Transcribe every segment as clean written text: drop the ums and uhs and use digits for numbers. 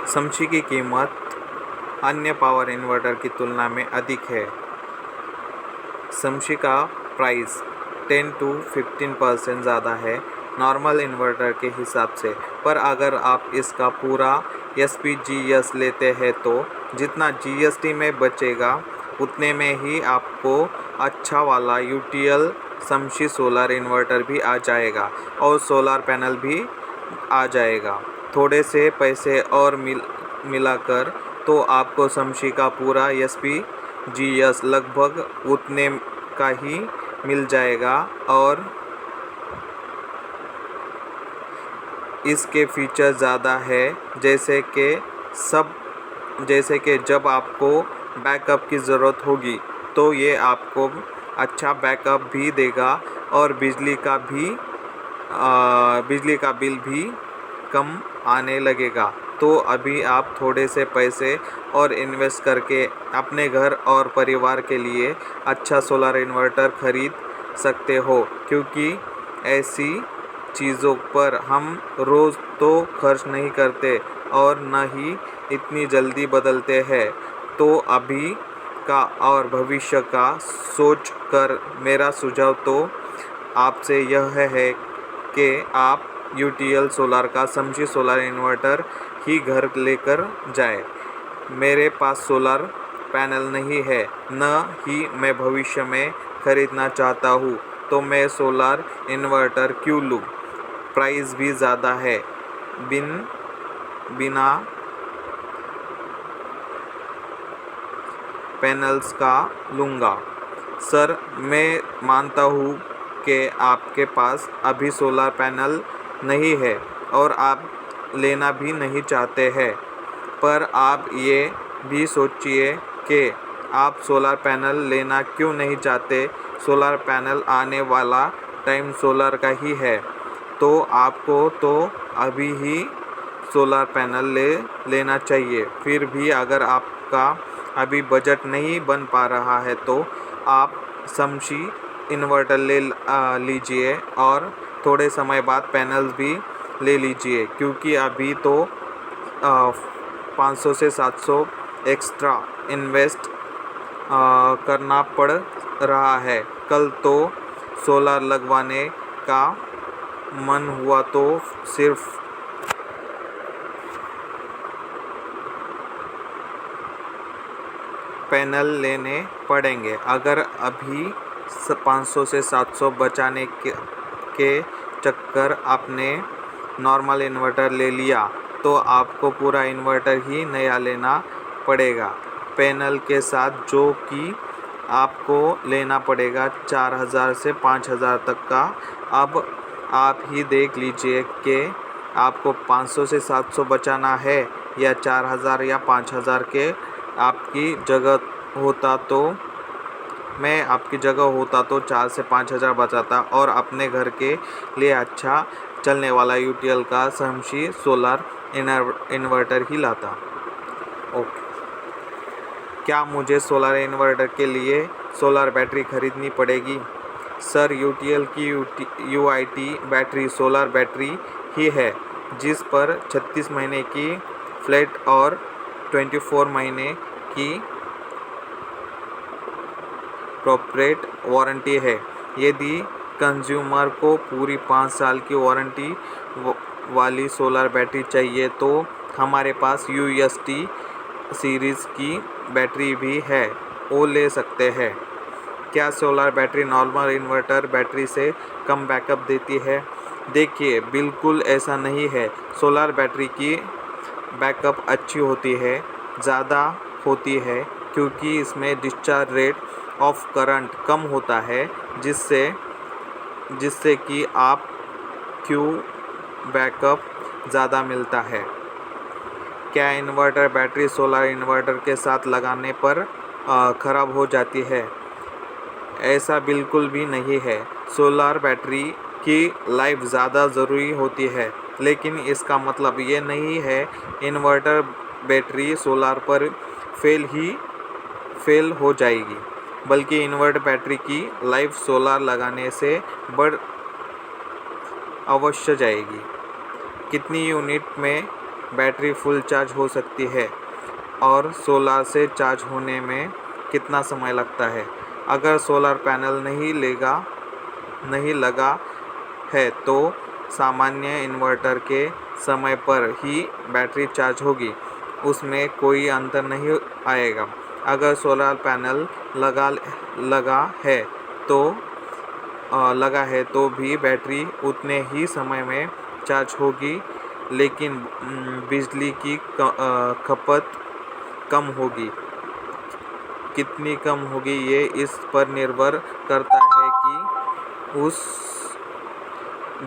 समशी की कीमत अन्य पावर इन्वर्टर की तुलना में अधिक है। समशी का प्राइस 10 to 15% ज़्यादा है नॉर्मल इन्वर्टर के हिसाब से, पर अगर आप इसका पूरा SPGS लेते हैं तो जितना GST में बचेगा उतने में ही आपको अच्छा वाला UTL समशी सोलर इन्वर्टर भी आ जाएगा और सोलर पैनल भी आ जाएगा। थोड़े से पैसे और मिलाकर तो आपको समशी का पूरा SPGS लगभग उतने का ही मिल जाएगा और इसके फीचर ज़्यादा है, जैसे कि जब आपको बैकअप की ज़रूरत होगी तो ये आपको अच्छा बैकअप भी देगा और बिजली का बिल भी कम आने लगेगा। तो अभी आप थोड़े से पैसे और इन्वेस्ट करके अपने घर और परिवार के लिए अच्छा सोलर इन्वर्टर खरीद सकते हो, क्योंकि ऐसी चीज़ों पर हम रोज़ तो खर्च नहीं करते और न ही इतनी जल्दी बदलते हैं। तो अभी का और भविष्य का सोच कर मेरा सुझाव तो आपसे यह है कि आप UTL सोलर का समशी सोलर इन्वर्टर ही घर लेकर जाए। मेरे पास सोलर पैनल नहीं है, न ही मैं भविष्य में खरीदना चाहता हूँ, तो मैं सोलर इन्वर्टर क्यों लूँ? प्राइस भी ज़्यादा है, बिना पैनल्स का लूँगा। सर, मैं मानता हूँ कि आपके पास अभी सोलर पैनल नहीं है और आप लेना भी नहीं चाहते हैं, पर आप ये भी सोचिए कि आप सोलर पैनल लेना क्यों नहीं चाहते। सोलर पैनल आने वाला टाइम सोलर का ही है, तो आपको तो अभी ही सोलर पैनल लेना चाहिए। फिर भी अगर आपका अभी बजट नहीं बन पा रहा है तो आप समशी इन्वर्टर ले लीजिए और थोड़े समय बाद पैनल्स भी ले लीजिए, क्योंकि अभी तो 500 से 700 एक्स्ट्रा इन्वेस्ट करना पड़ रहा है। कल तो सोलर लगवाने का मन हुआ तो सिर्फ पैनल लेने पड़ेंगे। अगर अभी 500 से 700 बचाने के चक्कर आपने नॉर्मल इन्वर्टर ले लिया तो आपको पूरा इन्वर्टर ही नया लेना पड़ेगा पैनल के साथ, जो कि आपको लेना पड़ेगा 4000 से 5000 तक का। अब आप ही देख लीजिए कि आपको 500 से 700 बचाना है या 4000 या 5000 के। मैं आपकी जगह होता तो 4 से 5000 बचाता और अपने घर के लिए अच्छा चलने वाला UTL का समशी सोलर इन्वर्टर ही लाता। ओके, क्या मुझे सोलर इन्वर्टर के लिए सोलर बैटरी खरीदनी पड़ेगी? सर, UTL की UIT बैटरी सोलर बैटरी ही है, जिस पर 36 महीने की फ्लैट और 24 महीने की कॉर्पोरेट वारंटी है। यदि कंज्यूमर को पूरी 5 साल की वारंटी वाली सोलर बैटरी चाहिए तो हमारे पास UST सीरीज़ की बैटरी भी है, वो ले सकते हैं। क्या solar battery normal inverter battery से कम बैकअप देती है? देखिए, बिल्कुल ऐसा नहीं है। सोलर बैटरी की बैकअप अच्छी होती है, ज़्यादा होती है, क्योंकि इसमें डिस्चार्ज रेट ऑफ करंट कम होता है, जिससे कि आप क्यों बैकअप ज़्यादा मिलता है। क्या इन्वर्टर बैटरी सोलर इन्वर्टर के साथ लगाने पर ख़राब हो जाती है? ऐसा बिल्कुल भी नहीं है। सोलर बैटरी की लाइफ ज़्यादा ज़रूरी होती है, लेकिन इसका मतलब ये नहीं है इन्वर्टर बैटरी सोलर पर फेल हो जाएगी, बल्कि इन्वर्टर बैटरी की लाइफ सोलर लगाने से बढ़ अवश्य जाएगी। कितनी यूनिट में बैटरी फुल चार्ज हो सकती है और सोलर से चार्ज होने में कितना समय लगता है? अगर सोलर पैनल नहीं लगा है तो सामान्य इन्वर्टर के समय पर ही बैटरी चार्ज होगी, उसमें कोई अंतर नहीं आएगा। अगर सोलर पैनल लगा है तो भी बैटरी उतने ही समय में चार्ज होगी, लेकिन बिजली की खपत कम होगी। कितनी कम होगी ये इस पर निर्भर करता है कि उस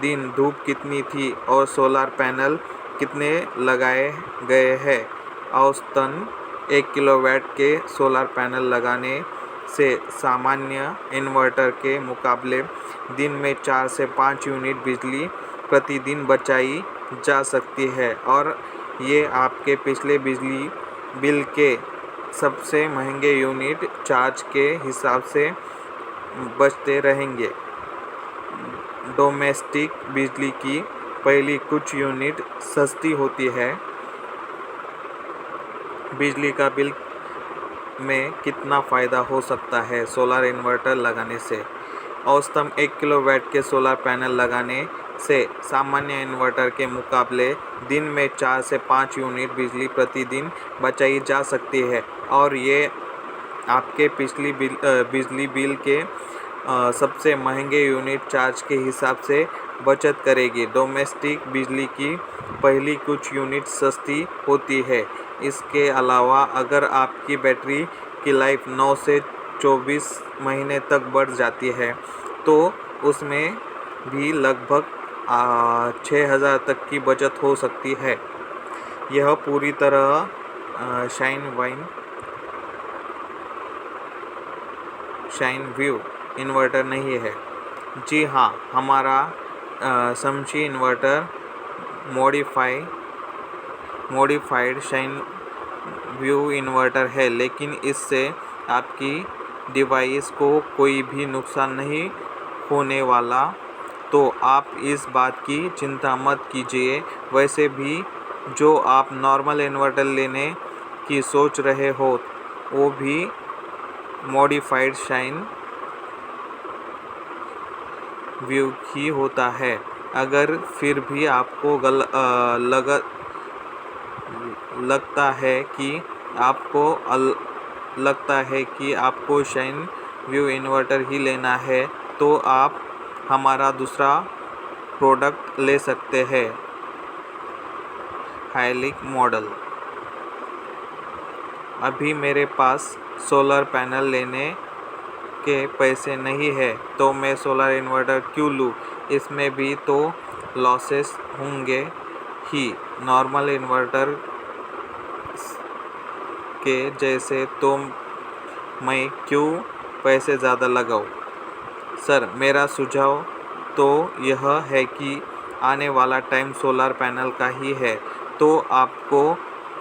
दिन धूप कितनी थी और सोलर पैनल कितने लगाए गए हैं। औसतन 1 किलोवाट के सोलर पैनल लगाने से सामान्य इन्वर्टर के मुकाबले दिन में 4 से 5 यूनिट बिजली प्रतिदिन बचाई जा सकती है और ये आपके पिछले बिजली बिल के सबसे महंगे यूनिट चार्ज के हिसाब से बचते रहेंगे। डोमेस्टिक बिजली की पहली कुछ यूनिट सस्ती होती है। बिजली का बिल में कितना फ़ायदा हो सकता है सोलर इन्वर्टर लगाने से? औसतन 1 किलोवाट के सोलर पैनल लगाने से सामान्य इन्वर्टर के मुकाबले दिन में 4 से 5 यूनिट बिजली प्रतिदिन बचाई जा सकती है और ये आपके बिजली बिल के सबसे महंगे यूनिट चार्ज के हिसाब से बचत करेगी। डोमेस्टिक बिजली की पहली कुछ यूनिट सस्ती होती है। इसके अलावा अगर आपकी बैटरी की लाइफ 9 से 24 महीने तक बढ़ जाती है तो उसमें भी लगभग 6,000 तक की बचत हो सकती है। यह पूरी तरह साइन वेव इन्वर्टर नहीं है। जी हाँ, हमारा समशी inverter modified sine wave inverter है, लेकिन इससे आपकी डिवाइस को कोई भी नुकसान नहीं होने वाला, तो आप इस बात की चिंता मत कीजिए। वैसे भी जो आप नॉर्मल इन्वर्टर लेने की सोच रहे हो वो भी मॉडिफाइड साइन वेव ही होता है। अगर फिर भी आपको लगता है कि आपको साइन वेव इन्वर्टर ही लेना है तो आप हमारा दूसरा प्रोडक्ट ले सकते हैं, हाइलिक मॉडल। अभी मेरे पास सोलर पैनल लेने के पैसे नहीं है तो मैं सोलर इन्वर्टर क्यों लूँ? इसमें भी तो लॉसेस होंगे ही नॉर्मल इन्वर्टर के जैसे, तो मैं क्यों पैसे ज़्यादा लगाऊं? सर, मेरा सुझाव तो यह है कि आने वाला टाइम सोलर पैनल का ही है, तो आपको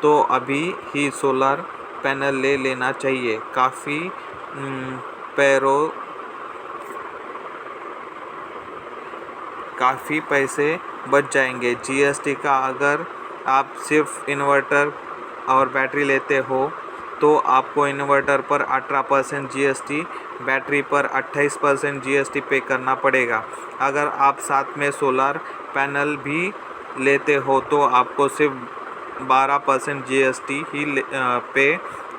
तो अभी ही सोलर पैनल ले लेना चाहिए। काफ़ी पैसे बच जाएंगे। जीएसटी का अगर आप सिर्फ इन्वर्टर और बैटरी लेते हो तो आपको इन्वर्टर पर 18% जीएसटी, बैटरी पर 28% जीएसटी पे करना पड़ेगा। अगर आप साथ में सोलर पैनल भी लेते हो तो आपको सिर्फ 12% जीएसटी ही पे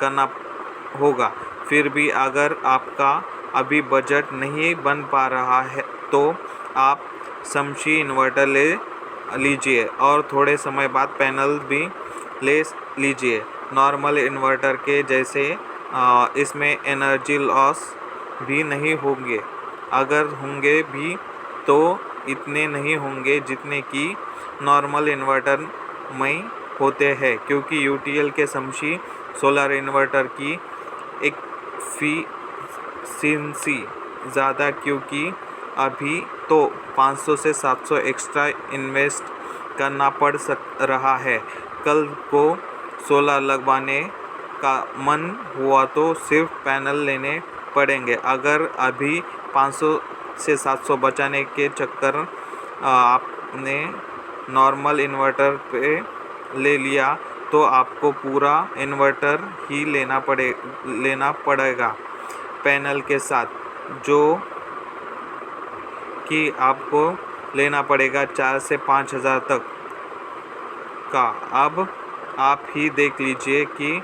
करना होगा। फिर भी अगर आपका अभी बजट नहीं बन पा रहा है तो आप समशी इन्वर्टर ले लीजिए और थोड़े समय बाद पैनल भी ले लीजिए। नॉर्मल इन्वर्टर के जैसे इसमें एनर्जी लॉस भी नहीं होंगे। अगर होंगे भी तो इतने नहीं होंगे जितने कि नॉर्मल इन्वर्टर में होते हैं, क्योंकि यूटीएल के समशी सोलर इन्वर्टर की एफिशिएंसी ज़्यादा, क्योंकि अभी तो 500 से 700 एक्स्ट्रा इन्वेस्ट करना पड़ रहा है। कल को सोलर लगवाने का मन हुआ तो सिर्फ पैनल लेने पड़ेंगे। अगर अभी 500 से 700 बचाने के चक्कर आपने नॉर्मल इन्वर्टर पे ले लिया तो आपको पूरा इन्वर्टर ही लेना पड़ेगा पैनल के साथ, जो कि आपको लेना पड़ेगा 4 से 5 हज़ार तक का। अब आप ही देख लीजिए कि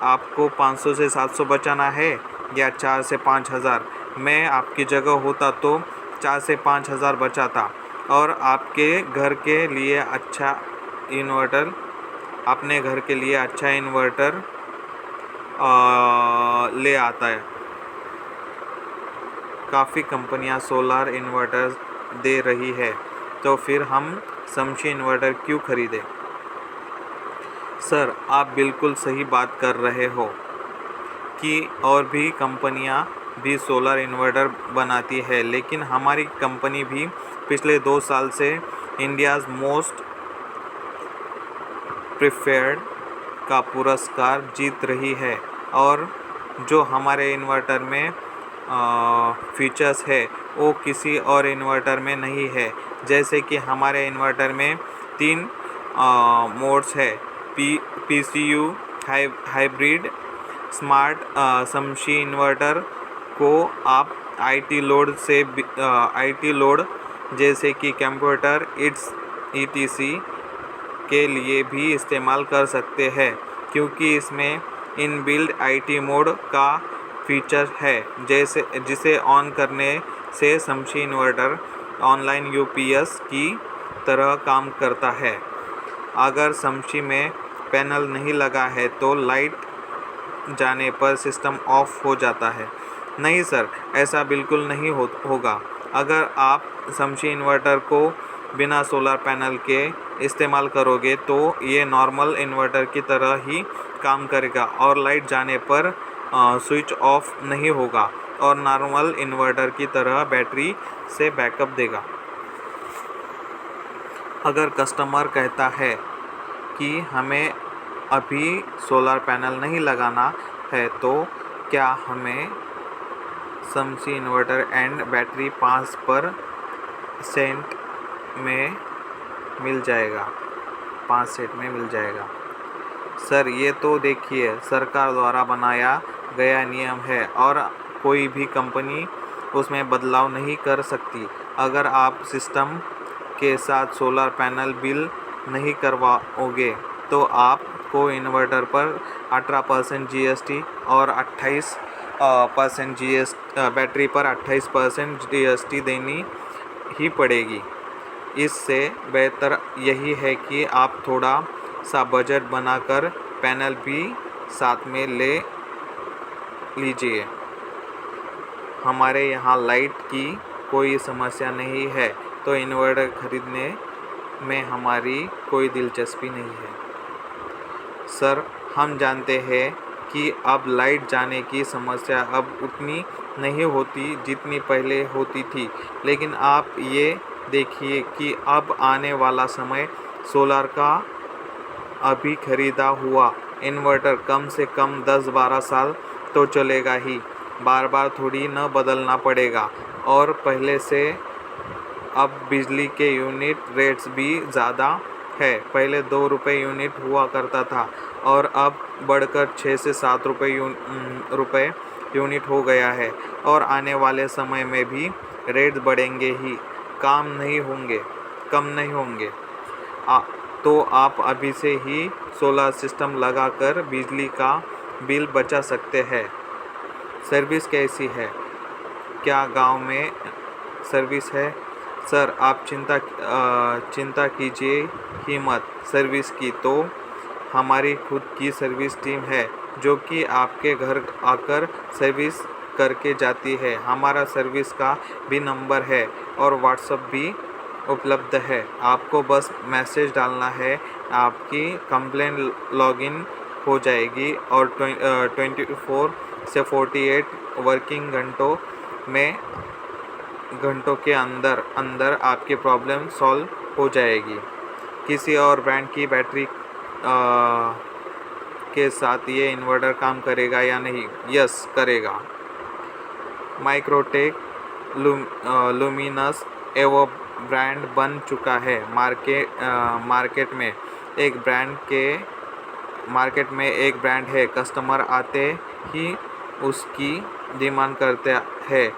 आपको 500 से 700 बचाना है या 4 से 5 हज़ार। मैं आपकी जगह होता तो 4 से 5 हज़ार बचाता और आपके घर के लिए अच्छा इन्वर्टर अपने घर के लिए अच्छा इन्वर्टर ले आता है। काफ़ी कंपनियां सोलार इन्वर्टर दे रही है, तो फिर हम शमशी इन्वर्टर क्यों खरीदें? सर, आप बिल्कुल सही बात कर रहे हो कि और भी कंपनियां भी सोलर इन्वर्टर बनाती है, लेकिन हमारी कंपनी भी पिछले 2 साल से इंडियाज़ मोस्ट प्रिफर्ड का पुरस्कार जीत रही है। और जो हमारे इन्वर्टर में फीचर्स है वो किसी और इन्वर्टर में नहीं है। जैसे कि हमारे इन्वर्टर में 3 मोड्स है, PCU, हाइब्रिड, स्मार्ट। शमशी इन्वर्टर को आप IT लोड जैसे कि कंप्यूटर ETC के लिए भी इस्तेमाल कर सकते हैं, क्योंकि इसमें इनबिल्ट IT मोड का फीचर है, जिसे ऑन करने से शमशी इन्वर्टर ऑनलाइन UPS की तरह काम करता है। अगर शमशी में पैनल नहीं लगा है तो लाइट जाने पर सिस्टम ऑफ हो जाता है। नहीं सर, ऐसा बिल्कुल नहीं होगा। अगर आप शमशी इन्वर्टर को बिना सोलर पैनल के इस्तेमाल करोगे तो ये नॉर्मल इन्वर्टर की तरह ही काम करेगा और लाइट जाने पर स्विच ऑफ नहीं होगा और नॉर्मल इन्वर्टर की तरह बैटरी से बैकअप देगा। अगर कस्टमर कहता है कि हमें अभी सोलर पैनल नहीं लगाना है, तो क्या हमें शमशी इन्वर्टर एंड बैटरी 5% में मिल जाएगा? 5 सेट में मिल जाएगा? सर, ये तो देखिए, सरकार द्वारा बनाया गया नियम है और कोई भी कंपनी उसमें बदलाव नहीं कर सकती। अगर आप सिस्टम के साथ सोलर पैनल बिल नहीं करवाओगे तो आपको इन्वर्टर पर 18% GST और 28% बैटरी पर 28% GST देनी ही पड़ेगी। इससे बेहतर यही है कि आप थोड़ा सा बजट बनाकर पैनल भी साथ में ले लीजिए। हमारे यहाँ लाइट की कोई समस्या नहीं है, तो इन्वर्टर खरीदने में हमारी कोई दिलचस्पी नहीं है। सर, हम जानते हैं कि अब लाइट जाने की समस्या अब उतनी नहीं होती जितनी पहले होती थी, लेकिन आप ये देखिए कि अब आने वाला समय सोलर का अभी खरीदा हुआ इन्वर्टर कम से कम 10-12 साल तो चलेगा ही। बार बार थोड़ी न बदलना पड़ेगा। और पहले से अब बिजली के यूनिट रेट्स भी ज़्यादा है। पहले 2 रुपये यूनिट हुआ करता था और अब बढ़कर 6 से 7 रुपये यूनिट हो गया है और आने वाले समय में भी रेट्स बढ़ेंगे ही, कम नहीं होंगे। तो आप अभी से ही सोलर सिस्टम लगाकर बिजली का बिल बचा सकते हैं। सर्विस कैसी है? क्या गांव में सर्विस है? सर, आप चिंता कीजिए ही मत। सर्विस की तो हमारी खुद की सर्विस टीम है, जो कि आपके घर आकर सर्विस करके जाती है। हमारा सर्विस का भी नंबर है और व्हाट्सएप भी उपलब्ध है। आपको बस मैसेज डालना है, आपकी कंप्लेंट लॉगिन हो जाएगी और 24 से 48 वर्किंग घंटों के अंदर आपकी प्रॉब्लम सॉल्व हो जाएगी। किसी और ब्रांड की बैटरी के साथ ये इन्वर्टर काम करेगा या नहीं? यस, करेगा। माइक्रोटेक लुमिनस एवो ब्रांड बन चुका है मार्केट में। एक ब्रांड के मार्केट में एक ब्रांड है, कस्टमर आते ही उसकी डिमांड करते हैं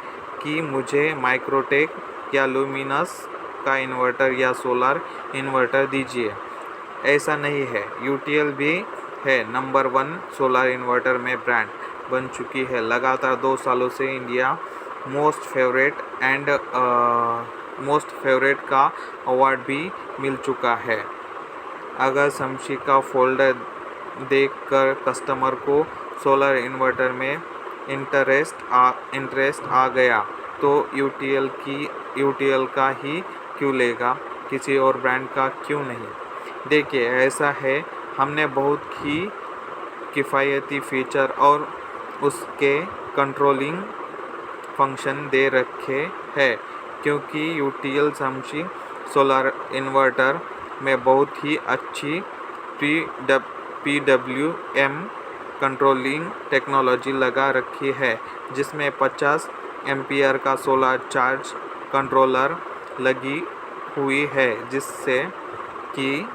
कि मुझे माइक्रोटेक या लुमिनस का इन्वर्टर या सोलर इन्वर्टर दीजिए। ऐसा नहीं है, यूटीएल भी है नंबर 1 सोलर इन्वर्टर में ब्रांड बन चुकी है। लगातार 2 सालों से इंडिया मोस्ट फेवरेट का अवार्ड भी मिल चुका है। अगर शमशी का फोल्डर देखकर कस्टमर को सोलर इन्वर्टर में इंटरेस्ट आ गया तो यूटीएल का ही क्यों लेगा, किसी और ब्रांड का क्यों नहीं। देखिए ऐसा है, हमने बहुत ही किफ़ायती फीचर और उसके कंट्रोलिंग फंक्शन दे रखे हैं, क्योंकि यूटीएल शमशी सोलर इन्वर्टर में बहुत ही अच्छी PWM कंट्रोलिंग टेक्नोलॉजी लगा रखी है, जिसमें 50 एम्पियर का सोलर चार्ज कंट्रोलर लगी हुई है, जिससे कि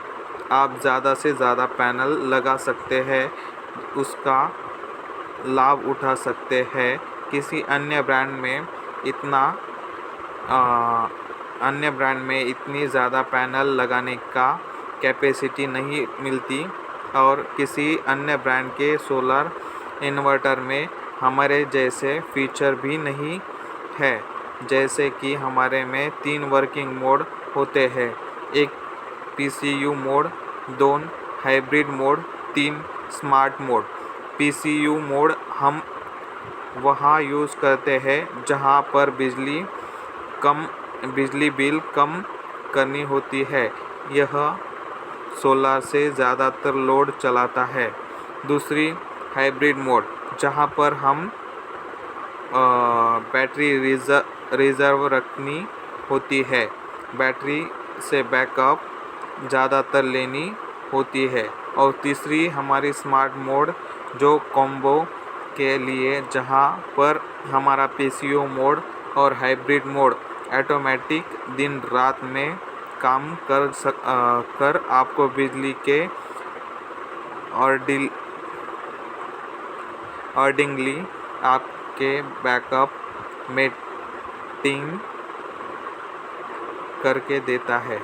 आप ज़्यादा से ज़्यादा पैनल लगा सकते हैं, उसका लाभ उठा सकते हैं। किसी अन्य ब्रांड में इतनी ज़्यादा पैनल लगाने का कैपेसिटी नहीं मिलती और किसी अन्य ब्रांड के सोलर इन्वर्टर में हमारे जैसे फीचर भी नहीं है। जैसे कि हमारे में 3 वर्किंग मोड होते हैं, एक PCU mode, 2 hybrid mode, 3 smart mode. PCU mode हम वहाँ यूज़ करते हैं जहाँ पर बिजली बिल कम करनी होती है, यह सोलर से ज़्यादातर लोड चलाता है। दूसरी हाइब्रिड मोड, जहाँ पर हम बैटरी रिज़र्व रखनी होती है, बैटरी से बैकअप ज़्यादातर लेनी होती है। और तीसरी हमारी स्मार्ट मोड, जो कॉम्बो के लिए, जहाँ पर हमारा PCU मोड और हाइब्रिड मोड ऑटोमेटिक दिन रात में काम कर आपको बिजली के अकॉर्डिंगली आपके बैकअप मेंटेन करके देता है।